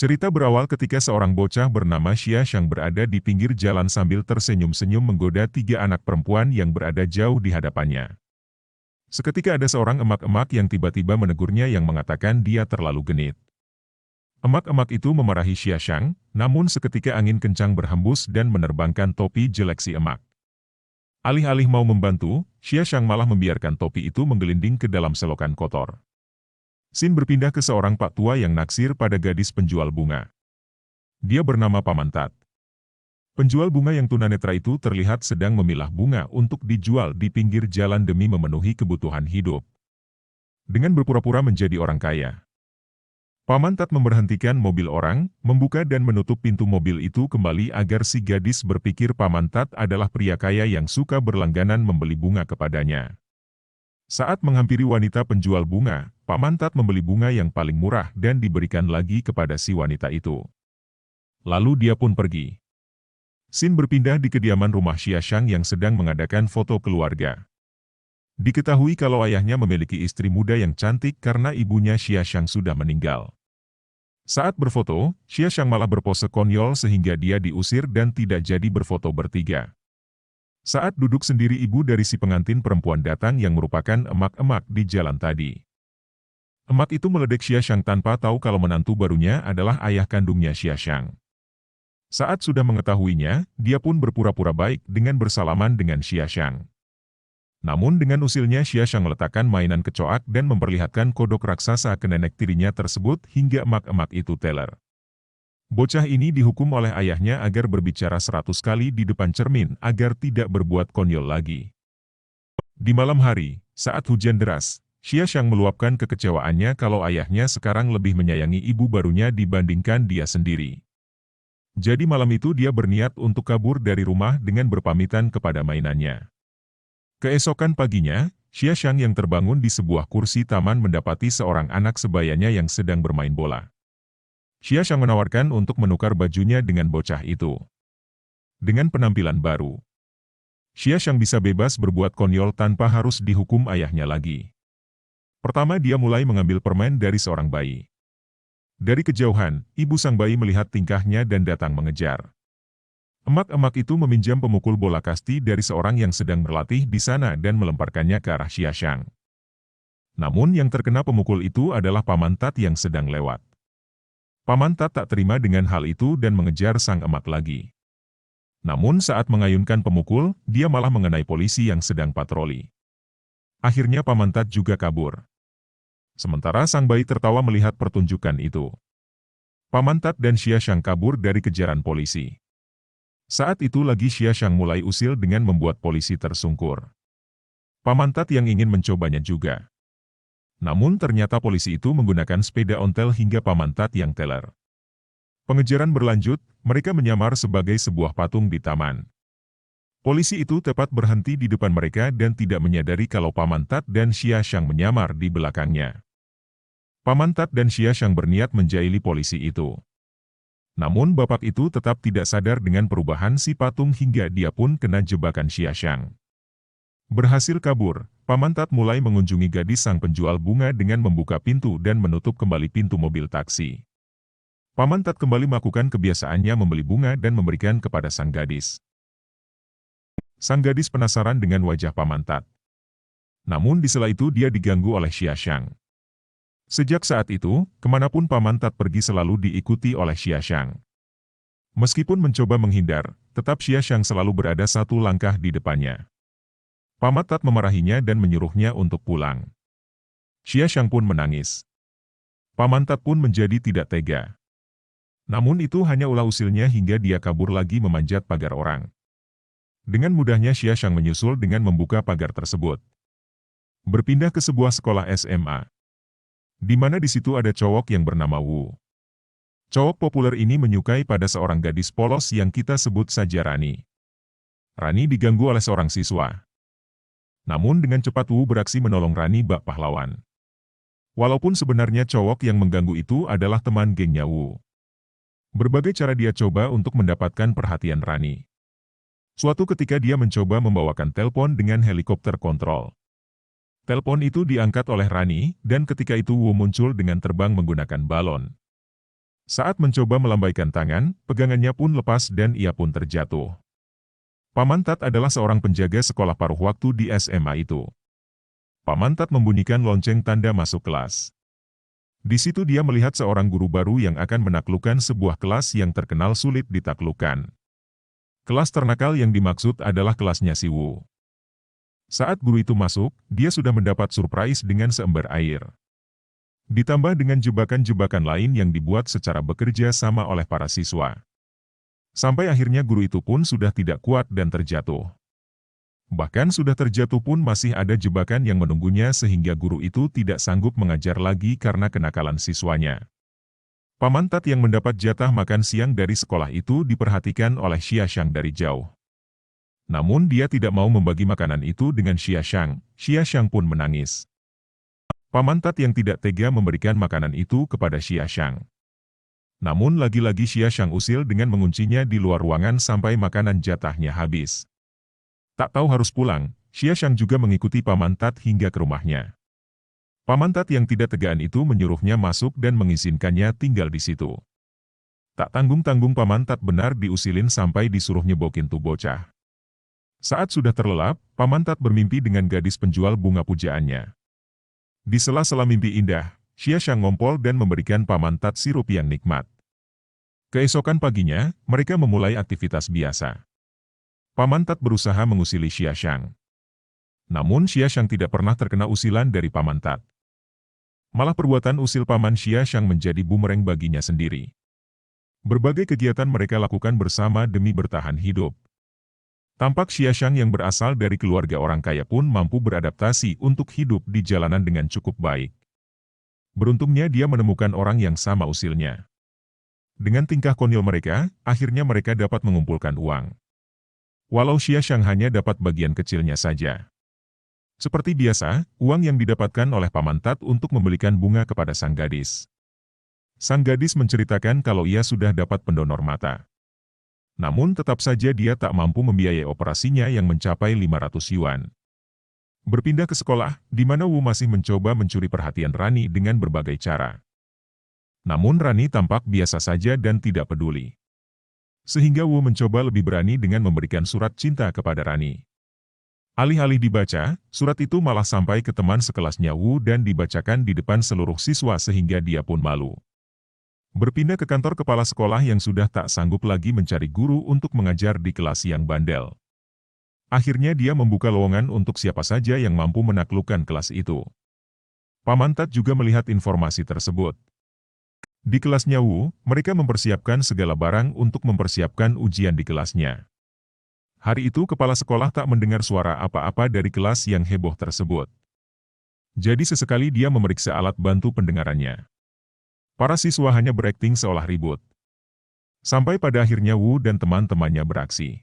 Cerita berawal ketika seorang bocah bernama Xia Shang berada di pinggir jalan sambil tersenyum-senyum menggoda tiga anak perempuan yang berada jauh di hadapannya. Seketika ada seorang emak-emak yang tiba-tiba menegurnya yang mengatakan dia terlalu genit. Emak-emak itu memarahi Xia Shang, namun seketika angin kencang berhembus dan menerbangkan topi jelek si emak. Alih-alih mau membantu, Xia Shang malah membiarkan topi itu menggelinding ke dalam selokan kotor. Scene berpindah ke seorang pak tua yang naksir pada gadis penjual bunga. Dia bernama Pamantat. Penjual bunga yang tunanetra itu terlihat sedang memilah bunga untuk dijual di pinggir jalan demi memenuhi kebutuhan hidup. Dengan berpura-pura menjadi orang kaya, Pamantat memberhentikan mobil orang, membuka dan menutup pintu mobil itu kembali agar si gadis berpikir Pamantat adalah pria kaya yang suka berlangganan membeli bunga kepadanya. Saat menghampiri wanita penjual bunga, Pamantat membeli bunga yang paling murah dan diberikan lagi kepada si wanita itu. Lalu dia pun pergi. Scene berpindah di kediaman rumah Xia Shang yang sedang mengadakan foto keluarga. Diketahui kalau ayahnya memiliki istri muda yang cantik karena ibunya Xia Shang sudah meninggal. Saat berfoto, Xia Shang malah berpose konyol sehingga dia diusir dan tidak jadi berfoto bertiga. Saat duduk sendiri ibu dari si pengantin perempuan datang yang merupakan emak-emak di jalan tadi. Emak itu meledek Xia Shang tanpa tahu kalau menantu barunya adalah ayah kandungnya Xia Shang. Saat sudah mengetahuinya, dia pun berpura-pura baik dengan bersalaman dengan Xia Shang. Namun dengan usilnya Xia Shang meletakkan mainan kecoak dan memperlihatkan kodok raksasa ke nenek tirinya tersebut hingga emak-emak itu teler. Bocah ini dihukum oleh ayahnya agar berbicara 100 kali di depan cermin agar tidak berbuat konyol lagi. Di malam hari, saat hujan deras, Xia Shang meluapkan kekecewaannya kalau ayahnya sekarang lebih menyayangi ibu barunya dibandingkan dia sendiri. Jadi malam itu dia berniat untuk kabur dari rumah dengan berpamitan kepada mainannya. Keesokan paginya, Xia Shang yang terbangun di sebuah kursi taman mendapati seorang anak sebayanya yang sedang bermain bola. Xia Shang menawarkan untuk menukar bajunya dengan bocah itu. Dengan penampilan baru, Xia Shang bisa bebas berbuat konyol tanpa harus dihukum ayahnya lagi. Pertama dia mulai mengambil permen dari seorang bayi. Dari kejauhan, ibu sang bayi melihat tingkahnya dan datang mengejar. Emak-emak itu meminjam pemukul bola kasti dari seorang yang sedang berlatih di sana dan melemparkannya ke arah Xia Shang. Namun yang terkena pemukul itu adalah Pamantat yang sedang lewat. Pamantat tak terima dengan hal itu dan mengejar sang emak lagi. Namun saat mengayunkan pemukul, dia malah mengenai polisi yang sedang patroli. Akhirnya Pamantat juga kabur. Sementara sang bayi tertawa melihat pertunjukan itu. Pamantat dan Xia Shang kabur dari kejaran polisi. Saat itu lagi Xia Shang mulai usil dengan membuat polisi tersungkur. Pamantat yang ingin mencobanya juga. Namun ternyata polisi itu menggunakan sepeda ontel hingga Pamantat yang teler. Pengejaran berlanjut, mereka menyamar sebagai sebuah patung di taman. Polisi itu tepat berhenti di depan mereka dan tidak menyadari kalau Pamantat dan Xia Shang menyamar di belakangnya. Pamantat dan Xia Shang berniat menjahili polisi itu. Namun bapak itu tetap tidak sadar dengan perubahan si patung hingga dia pun kena jebakan Xia Shang. Berhasil kabur, Pamantat mulai mengunjungi gadis sang penjual bunga dengan membuka pintu dan menutup kembali pintu mobil taksi. Pamantat kembali melakukan kebiasaannya membeli bunga dan memberikan kepada sang gadis. Sang gadis penasaran dengan wajah Pamantat. Namun di sela itu dia diganggu oleh Xia Shang. Sejak saat itu, kemanapun Pamantat pergi selalu diikuti oleh Xia Shang. Meskipun mencoba menghindar, tetap Xia Shang selalu berada satu langkah di depannya. Pamantat memarahinya dan menyuruhnya untuk pulang. Xia Shang pun menangis. Pamantat pun menjadi tidak tega. Namun itu hanya ulah usilnya hingga dia kabur lagi memanjat pagar orang. Dengan mudahnya Xia Shang menyusul dengan membuka pagar tersebut. Berpindah ke sebuah sekolah SMA. Di mana di situ ada cowok yang bernama Wu. Cowok populer ini menyukai pada seorang gadis polos yang kita sebut saja Rani. Rani diganggu oleh seorang siswa. Namun dengan cepat Wu beraksi menolong Rani bak pahlawan. Walaupun sebenarnya cowok yang mengganggu itu adalah teman gengnya Wu. Berbagai cara dia coba untuk mendapatkan perhatian Rani. Suatu ketika dia mencoba membawakan telepon dengan helikopter kontrol. Telepon itu diangkat oleh Rani, dan ketika itu Wu muncul dengan terbang menggunakan balon. Saat mencoba melambaikan tangan, pegangannya pun lepas dan ia pun terjatuh. Paman Tat adalah seorang penjaga sekolah paruh waktu di SMA itu. Paman Tat membunyikan lonceng tanda masuk kelas. Di situ dia melihat seorang guru baru yang akan menaklukkan sebuah kelas yang terkenal sulit ditaklukkan. Kelas ternakal yang dimaksud adalah kelasnya si Wu. Saat guru itu masuk, dia sudah mendapat surprise dengan seember air. Ditambah dengan jebakan-jebakan lain yang dibuat secara bekerja sama oleh para siswa. Sampai akhirnya guru itu pun sudah tidak kuat dan terjatuh. Bahkan sudah terjatuh pun masih ada jebakan yang menunggunya sehingga guru itu tidak sanggup mengajar lagi karena kenakalan siswanya. Paman Tat yang mendapat jatah makan siang dari sekolah itu diperhatikan oleh Xia Shang dari jauh. Namun dia tidak mau membagi makanan itu dengan Xia Shang pun menangis. Paman Tat yang tidak tega memberikan makanan itu kepada Xia Shang. Namun lagi-lagi Xia Shang usil dengan menguncinya di luar ruangan sampai makanan jatahnya habis. Tak tahu harus pulang, Xia Shang juga mengikuti Paman Tat hingga ke rumahnya. Paman Tat yang tidak tegaan itu menyuruhnya masuk dan mengizinkannya tinggal di situ. Tak tanggung-tanggung Paman Tat benar diusilin sampai disuruh nyebokin tuh bocah. Saat sudah terlelap, Paman Tat bermimpi dengan gadis penjual bunga pujaannya. Di sela-sela mimpi indah, Xia Shang ngompol dan memberikan Paman Tat sirup yang nikmat. Keesokan paginya, mereka memulai aktivitas biasa. Paman Tat berusaha mengusili Xia Shang. Namun Xia Shang tidak pernah terkena usilan dari Paman Tat. Malah perbuatan usil Paman Xia Shang menjadi bumerang baginya sendiri. Berbagai kegiatan mereka lakukan bersama demi bertahan hidup. Tampak Xia Shang yang berasal dari keluarga orang kaya pun mampu beradaptasi untuk hidup di jalanan dengan cukup baik. Beruntungnya dia menemukan orang yang sama usilnya. Dengan tingkah konyol mereka, akhirnya mereka dapat mengumpulkan uang. Walau Xia Shang hanya dapat bagian kecilnya saja. Seperti biasa, uang yang didapatkan oleh Paman Tat untuk membelikan bunga kepada sang gadis. Sang gadis menceritakan kalau ia sudah dapat pendonor mata. Namun tetap saja dia tak mampu membiayai operasinya yang mencapai 500 yuan. Berpindah ke sekolah, di mana Wu masih mencoba mencuri perhatian Rani dengan berbagai cara. Namun Rani tampak biasa saja dan tidak peduli. Sehingga Wu mencoba lebih berani dengan memberikan surat cinta kepada Rani. Alih-alih dibaca, surat itu malah sampai ke teman sekelasnya Wu dan dibacakan di depan seluruh siswa sehingga dia pun malu. Berpindah ke kantor kepala sekolah yang sudah tak sanggup lagi mencari guru untuk mengajar di kelas yang bandel. Akhirnya dia membuka lowongan untuk siapa saja yang mampu menaklukkan kelas itu. Paman Tat juga melihat informasi tersebut. Di kelasnya Wu, mereka mempersiapkan segala barang untuk mempersiapkan ujian di kelasnya. Hari itu kepala sekolah tak mendengar suara apa-apa dari kelas yang heboh tersebut. Jadi sesekali dia memeriksa alat bantu pendengarannya. Para siswa hanya berakting seolah ribut. Sampai pada akhirnya Wu dan teman-temannya beraksi.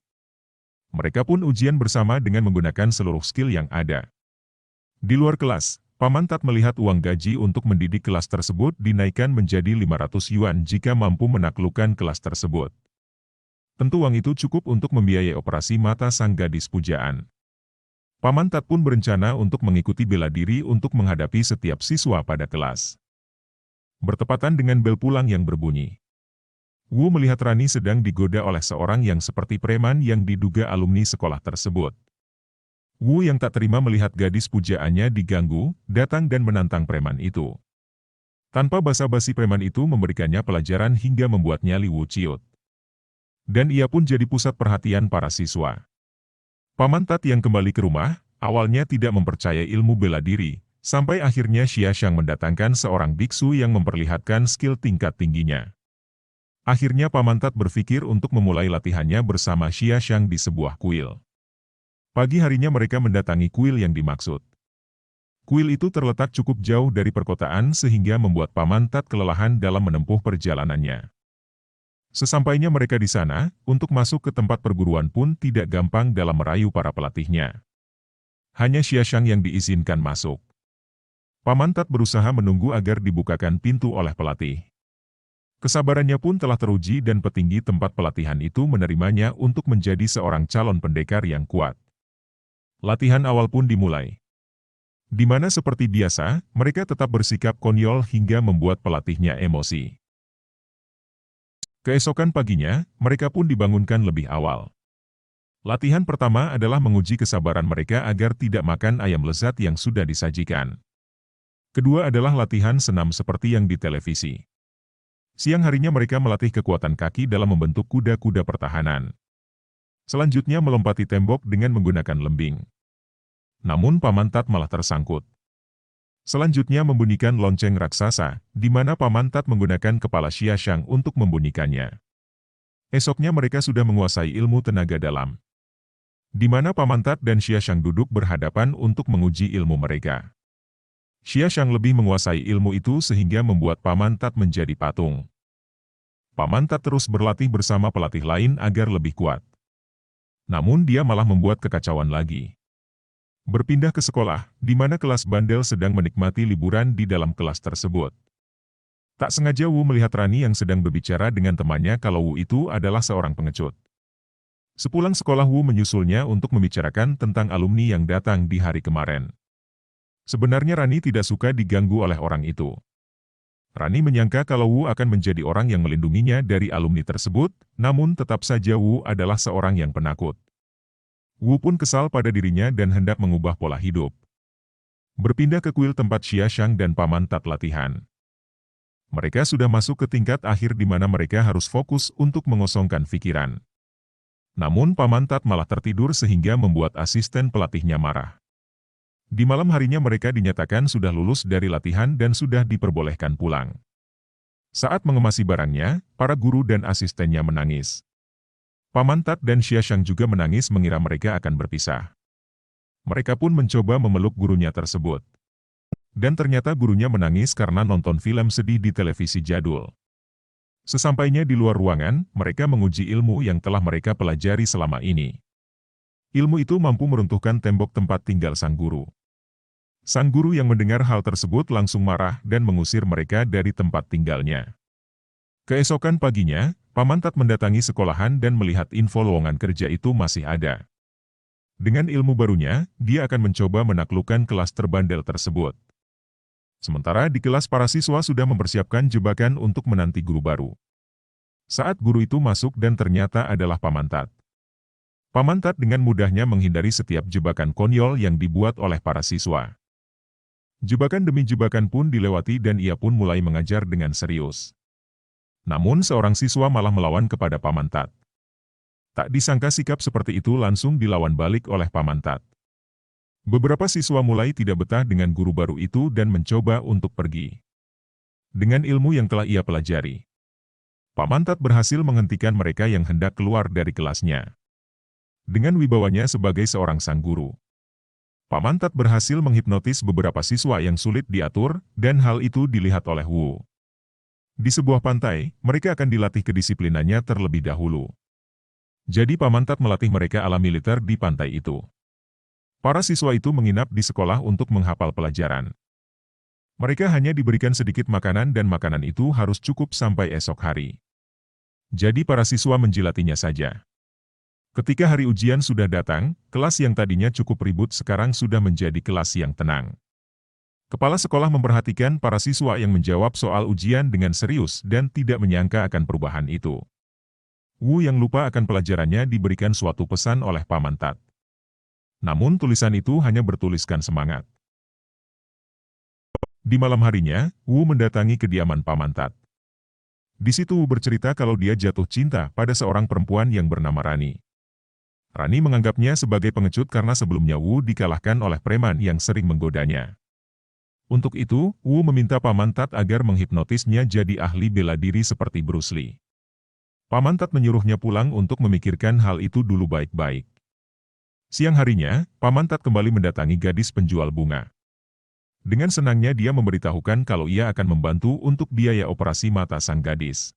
Mereka pun ujian bersama dengan menggunakan seluruh skill yang ada. Di luar kelas, Paman Tat melihat uang gaji untuk mendidik kelas tersebut dinaikkan menjadi 500 yuan jika mampu menaklukkan kelas tersebut. Tentu uang itu cukup untuk membiayai operasi mata sang gadis pujaan. Paman Tat pun berencana untuk mengikuti bela diri untuk menghadapi setiap siswa pada kelas. Bertepatan dengan bel pulang yang berbunyi. Wu melihat Rani sedang digoda oleh seorang yang seperti preman yang diduga alumni sekolah tersebut. Wu yang tak terima melihat gadis pujaannya diganggu, datang dan menantang preman itu. Tanpa basa-basi preman itu memberikannya pelajaran hingga membuatnya Li Wu ciut. Dan ia pun jadi pusat perhatian para siswa. Paman Tat yang kembali ke rumah, awalnya tidak mempercayai ilmu bela diri, sampai akhirnya Xia Shang mendatangkan seorang biksu yang memperlihatkan skill tingkat tingginya. Akhirnya Paman Tat berpikir untuk memulai latihannya bersama Xia Shang di sebuah kuil. Pagi harinya mereka mendatangi kuil yang dimaksud. Kuil itu terletak cukup jauh dari perkotaan sehingga membuat Paman Tat kelelahan dalam menempuh perjalanannya. Sesampainya mereka di sana, untuk masuk ke tempat perguruan pun tidak gampang dalam merayu para pelatihnya. Hanya Xia Shang yang diizinkan masuk. Paman Tat berusaha menunggu agar dibukakan pintu oleh pelatih. Kesabarannya pun telah teruji dan petinggi tempat pelatihan itu menerimanya untuk menjadi seorang calon pendekar yang kuat. Latihan awal pun dimulai. Di mana seperti biasa, mereka tetap bersikap konyol hingga membuat pelatihnya emosi. Keesokan paginya, mereka pun dibangunkan lebih awal. Latihan pertama adalah menguji kesabaran mereka agar tidak makan ayam lezat yang sudah disajikan. Kedua adalah latihan senam seperti yang di televisi. Siang harinya mereka melatih kekuatan kaki dalam membentuk kuda-kuda pertahanan. Selanjutnya melompati tembok dengan menggunakan lembing. Namun Paman Tat malah tersangkut. Selanjutnya membunyikan lonceng raksasa, di mana Paman Tat menggunakan kepala Xia Shang untuk membunyikannya. Esoknya mereka sudah menguasai ilmu tenaga dalam, di mana Paman Tat dan Xia Shang duduk berhadapan untuk menguji ilmu mereka. Xia Shang lebih menguasai ilmu itu sehingga membuat Paman Tat menjadi patung. Paman Tat terus berlatih bersama pelatih lain agar lebih kuat. Namun dia malah membuat kekacauan lagi. Berpindah ke sekolah, di mana kelas bandel sedang menikmati liburan di dalam kelas tersebut. Tak sengaja Wu melihat Rani yang sedang berbicara dengan temannya kalau Wu itu adalah seorang pengecut. Sepulang sekolah Wu menyusulnya untuk membicarakan tentang alumni yang datang di hari kemarin. Sebenarnya Rani tidak suka diganggu oleh orang itu. Rani menyangka kalau Wu akan menjadi orang yang melindunginya dari alumni tersebut, namun tetap saja Wu adalah seorang yang penakut. Wu pun kesal pada dirinya dan hendak mengubah pola hidup. Berpindah ke kuil tempat Xia Shang dan Paman Tat latihan. Mereka sudah masuk ke tingkat akhir di mana mereka harus fokus untuk mengosongkan pikiran. Namun Paman Tat malah tertidur sehingga membuat asisten pelatihnya marah. Di malam harinya mereka dinyatakan sudah lulus dari latihan dan sudah diperbolehkan pulang. Saat mengemasi barangnya, para guru dan asistennya menangis. Paman Tat dan Xia Shang juga menangis mengira mereka akan berpisah. Mereka pun mencoba memeluk gurunya tersebut. Dan ternyata gurunya menangis karena nonton film sedih di televisi jadul. Sesampainya di luar ruangan, mereka menguji ilmu yang telah mereka pelajari selama ini. Ilmu itu mampu meruntuhkan tembok tempat tinggal sang guru. Sang guru yang mendengar hal tersebut langsung marah dan mengusir mereka dari tempat tinggalnya. Keesokan paginya, Paman Tat mendatangi sekolahan dan melihat info lowongan kerja itu masih ada. Dengan ilmu barunya, dia akan mencoba menaklukkan kelas terbandel tersebut. Sementara di kelas para siswa sudah mempersiapkan jebakan untuk menanti guru baru. Saat guru itu masuk dan ternyata adalah Paman Tat. Paman Tat dengan mudahnya menghindari setiap jebakan konyol yang dibuat oleh para siswa. Jebakan demi jebakan pun dilewati dan ia pun mulai mengajar dengan serius. Namun seorang siswa malah melawan kepada Paman Tat. Tak disangka sikap seperti itu langsung dilawan balik oleh Paman Tat. Beberapa siswa mulai tidak betah dengan guru baru itu dan mencoba untuk pergi. Dengan ilmu yang telah ia pelajari, Paman Tat berhasil menghentikan mereka yang hendak keluar dari kelasnya. Dengan wibawanya sebagai seorang sang guru, Paman Tat berhasil menghipnotis beberapa siswa yang sulit diatur, dan hal itu dilihat oleh Wu. Di sebuah pantai, mereka akan dilatih kedisiplinannya terlebih dahulu. Jadi Paman Tat melatih mereka ala militer di pantai itu. Para siswa itu menginap di sekolah untuk menghafal pelajaran. Mereka hanya diberikan sedikit makanan dan makanan itu harus cukup sampai esok hari. Jadi para siswa menjilatinya saja. Ketika hari ujian sudah datang, kelas yang tadinya cukup ribut sekarang sudah menjadi kelas yang tenang. Kepala sekolah memperhatikan para siswa yang menjawab soal ujian dengan serius dan tidak menyangka akan perubahan itu. Wu yang lupa akan pelajarannya diberikan suatu pesan oleh Paman Tat. Namun tulisan itu hanya bertuliskan semangat. Di malam harinya, Wu mendatangi kediaman Paman Tat. Di situ Wu bercerita kalau dia jatuh cinta pada seorang perempuan yang bernama Rani. Rani menganggapnya sebagai pengecut karena sebelumnya Wu dikalahkan oleh preman yang sering menggodanya. Untuk itu, Wu meminta Paman Tat agar menghipnotisnya jadi ahli bela diri seperti Bruce Lee. Paman Tat menyuruhnya pulang untuk memikirkan hal itu dulu baik-baik. Siang harinya, Paman Tat kembali mendatangi gadis penjual bunga. Dengan senangnya dia memberitahukan kalau ia akan membantu untuk biaya operasi mata sang gadis.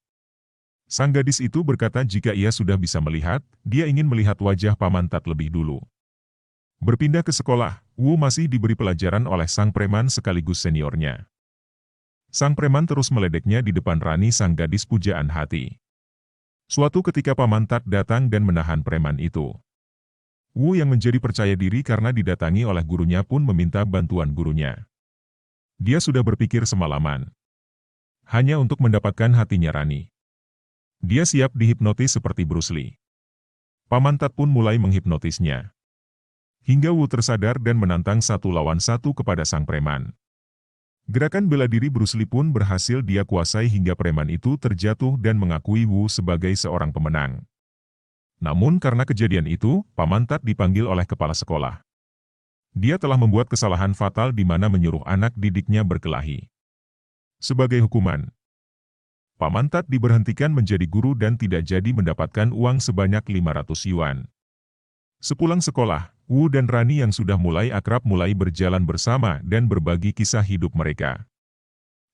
Sang gadis itu berkata jika ia sudah bisa melihat, dia ingin melihat wajah Paman Tat lebih dulu. Berpindah ke sekolah, Wu masih diberi pelajaran oleh sang preman sekaligus seniornya. Sang preman terus meledeknya di depan Rani sang gadis pujaan hati. Suatu ketika Paman Tat datang dan menahan preman itu. Wu yang menjadi percaya diri karena didatangi oleh gurunya pun meminta bantuan gurunya. Dia sudah berpikir semalaman. Hanya untuk mendapatkan hatinya Rani. Dia siap dihipnotis seperti Bruce Lee. Pamantat pun mulai menghipnotisnya. Hingga Wu tersadar dan menantang 1 lawan 1 kepada sang preman. Gerakan bela diri Bruce Lee pun berhasil dia kuasai hingga preman itu terjatuh dan mengakui Wu sebagai seorang pemenang. Namun karena kejadian itu, Pamantat dipanggil oleh kepala sekolah. Dia telah membuat kesalahan fatal di mana menyuruh anak didiknya berkelahi. Sebagai hukuman, Pamantat diberhentikan menjadi guru dan tidak jadi mendapatkan uang sebanyak 500 yuan. Sepulang sekolah, Wu dan Rani yang sudah mulai akrab mulai berjalan bersama dan berbagi kisah hidup mereka.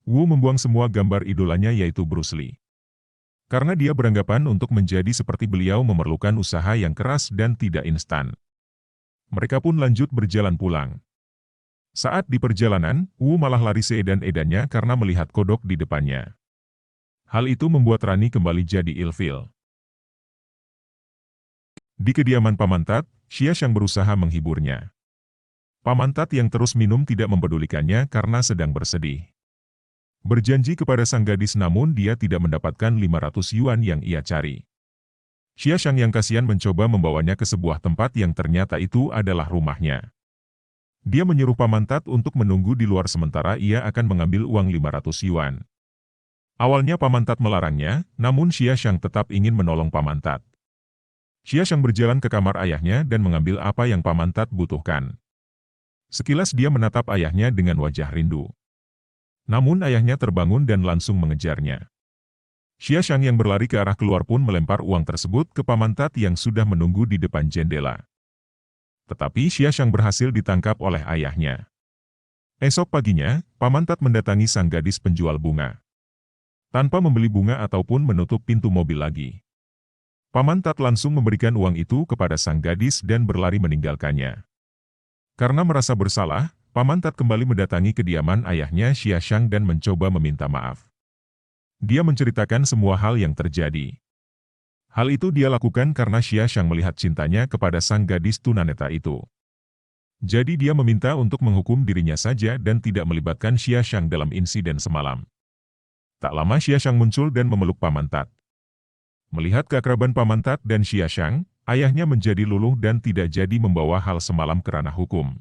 Wu membuang semua gambar idolanya yaitu Bruce Lee. Karena dia beranggapan untuk menjadi seperti beliau memerlukan usaha yang keras dan tidak instan. Mereka pun lanjut berjalan pulang. Saat di perjalanan, Wu malah lari seedan-edannya karena melihat kodok di depannya. Hal itu membuat Rani kembali jadi ilfil. Di kediaman Pamantat, Xiaxiang berusaha menghiburnya. Pamantat yang terus minum tidak mempedulikannya karena sedang bersedih. Berjanji kepada sang gadis namun dia tidak mendapatkan 500 yuan yang ia cari. Xiaxiang yang kasihan mencoba membawanya ke sebuah tempat yang ternyata itu adalah rumahnya. Dia menyuruh Pamantat untuk menunggu di luar sementara ia akan mengambil uang 500 yuan. Awalnya Pamantat melarangnya, namun Xiaxiang tetap ingin menolong Pamantat. Xiaxiang berjalan ke kamar ayahnya dan mengambil apa yang Pamantat butuhkan. Sekilas dia menatap ayahnya dengan wajah rindu. Namun ayahnya terbangun dan langsung mengejarnya. Xiaxiang yang berlari ke arah keluar pun melempar uang tersebut ke Pamantat yang sudah menunggu di depan jendela. Tetapi Xiaxiang berhasil ditangkap oleh ayahnya. Esok paginya, Pamantat mendatangi sang gadis penjual bunga. Tanpa membeli bunga ataupun menutup pintu mobil lagi. Pamantat langsung memberikan uang itu kepada sang gadis dan berlari meninggalkannya. Karena merasa bersalah, Pamantat kembali mendatangi kediaman ayahnya Xiaxiang dan mencoba meminta maaf. Dia menceritakan semua hal yang terjadi. Hal itu dia lakukan karena Xiaxiang melihat cintanya kepada sang gadis tunanetra itu. Jadi dia meminta untuk menghukum dirinya saja dan tidak melibatkan Xiaxiang dalam insiden semalam. Tak lama Xiaxiang muncul dan memeluk Pamantat. Melihat keakraban Pamantat dan Xiaxiang, ayahnya menjadi luluh dan tidak jadi membawa hal semalam ke ranah hukum.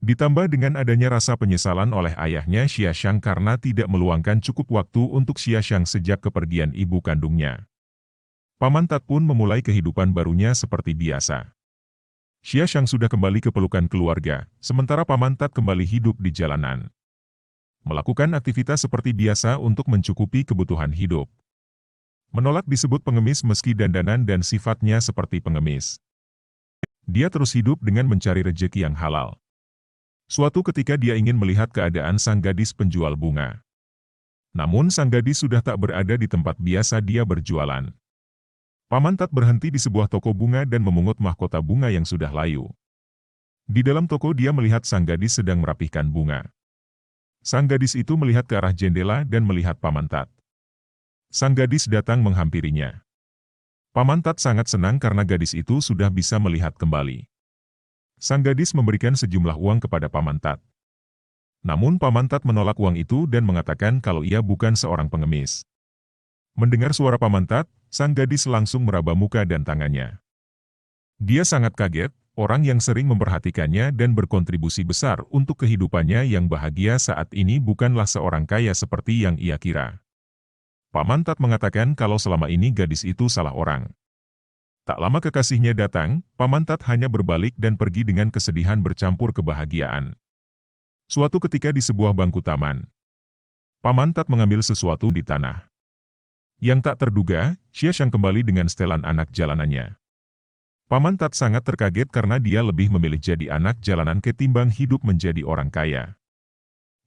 Ditambah dengan adanya rasa penyesalan oleh ayahnya Xiaxiang karena tidak meluangkan cukup waktu untuk Xiaxiang sejak kepergian ibu kandungnya. Pamantat pun memulai kehidupan barunya seperti biasa. Xiaxiang sudah kembali ke pelukan keluarga, sementara Pamantat kembali hidup di jalanan. Melakukan aktivitas seperti biasa untuk mencukupi kebutuhan hidup. Menolak disebut pengemis meski dandanan dan sifatnya seperti pengemis. Dia terus hidup dengan mencari rejeki yang halal. Suatu ketika dia ingin melihat keadaan sang gadis penjual bunga. Namun sang gadis sudah tak berada di tempat biasa dia berjualan. Pamantat berhenti di sebuah toko bunga dan memungut mahkota bunga yang sudah layu. Di dalam toko dia melihat sang gadis sedang merapihkan bunga. Sang gadis itu melihat ke arah jendela dan melihat Pamantat. Sang gadis datang menghampirinya. Pamantat sangat senang karena gadis itu sudah bisa melihat kembali. Sang gadis memberikan sejumlah uang kepada Pamantat. Namun Pamantat menolak uang itu dan mengatakan kalau ia bukan seorang pengemis. Mendengar suara Pamantat, sang gadis langsung meraba muka dan tangannya. Dia sangat kaget. Orang yang sering memperhatikannya dan berkontribusi besar untuk kehidupannya yang bahagia saat ini bukanlah seorang kaya seperti yang ia kira. Pamantat mengatakan kalau selama ini gadis itu salah orang. Tak lama kekasihnya datang, Pamantat hanya berbalik dan pergi dengan kesedihan bercampur kebahagiaan. Suatu ketika di sebuah bangku taman, Pamantat mengambil sesuatu di tanah. Yang tak terduga, Xiaxiang kembali dengan setelan anak jalanannya. Pamantat sangat terkaget karena dia lebih memilih jadi anak jalanan ketimbang hidup menjadi orang kaya.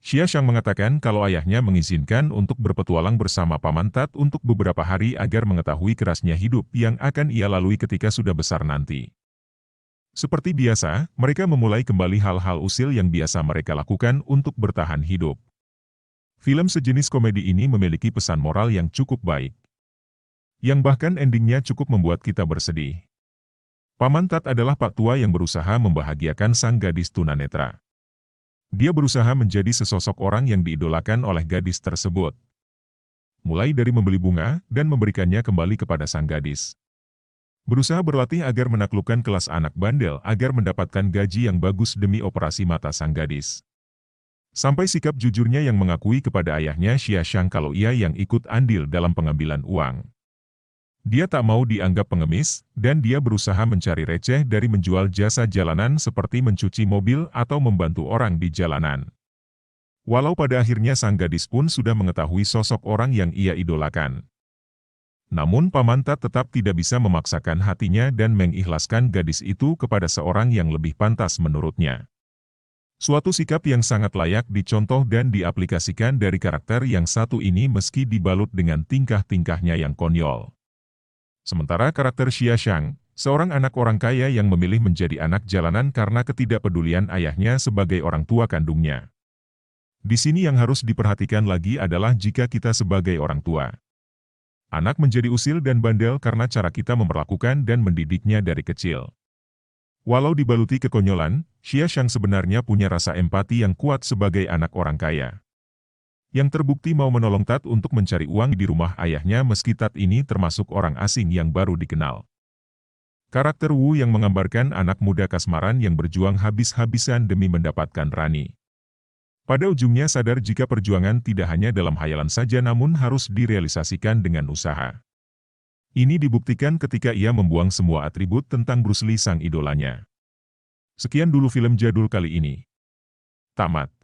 Xiaxiang mengatakan kalau ayahnya mengizinkan untuk berpetualang bersama Pamantat untuk beberapa hari agar mengetahui kerasnya hidup yang akan ia lalui ketika sudah besar nanti. Seperti biasa, mereka memulai kembali hal-hal usil yang biasa mereka lakukan untuk bertahan hidup. Film sejenis komedi ini memiliki pesan moral yang cukup baik. Yang bahkan endingnya cukup membuat kita bersedih. Pamantat adalah pak tua yang berusaha membahagiakan sang gadis tunanetra. Dia berusaha menjadi sesosok orang yang diidolakan oleh gadis tersebut. mulai dari membeli bunga dan memberikannya kembali kepada sang gadis. Berusaha berlatih agar menaklukkan kelas anak bandel agar mendapatkan gaji yang bagus demi operasi mata sang gadis. Sampai sikap jujurnya yang mengakui kepada ayahnya Xia Shang kalau ia yang ikut andil dalam pengambilan uang. Dia tak mau dianggap pengemis, dan dia berusaha mencari receh dari menjual jasa jalanan seperti mencuci mobil atau membantu orang di jalanan. Walau pada akhirnya sang gadis pun sudah mengetahui sosok orang yang ia idolakan. Namun Paman Tat tetap tidak bisa memaksakan hatinya dan mengikhlaskan gadis itu kepada seorang yang lebih pantas menurutnya. Suatu sikap yang sangat layak dicontoh dan diaplikasikan dari karakter yang satu ini meski dibalut dengan tingkah-tingkahnya yang konyol. Sementara karakter Xia Shang, seorang anak orang kaya yang memilih menjadi anak jalanan karena ketidakpedulian ayahnya sebagai orang tua kandungnya. Di sini yang harus diperhatikan lagi adalah jika kita sebagai orang tua. Anak menjadi usil dan bandel karena cara kita memperlakukan dan mendidiknya dari kecil. Walau dibaluti kekonyolan, Xia Shang sebenarnya punya rasa empati yang kuat sebagai anak orang kaya. Yang terbukti mau menolong Tat untuk mencari uang di rumah ayahnya meski Tat ini termasuk orang asing yang baru dikenal. Karakter Wu yang menggambarkan anak muda kasmaran yang berjuang habis-habisan demi mendapatkan Rani. Pada ujungnya sadar jika perjuangan tidak hanya dalam hayalan saja namun harus direalisasikan dengan usaha. Ini dibuktikan ketika ia membuang semua atribut tentang Bruce Lee sang idolanya. Sekian dulu film jadul kali ini. Tamat.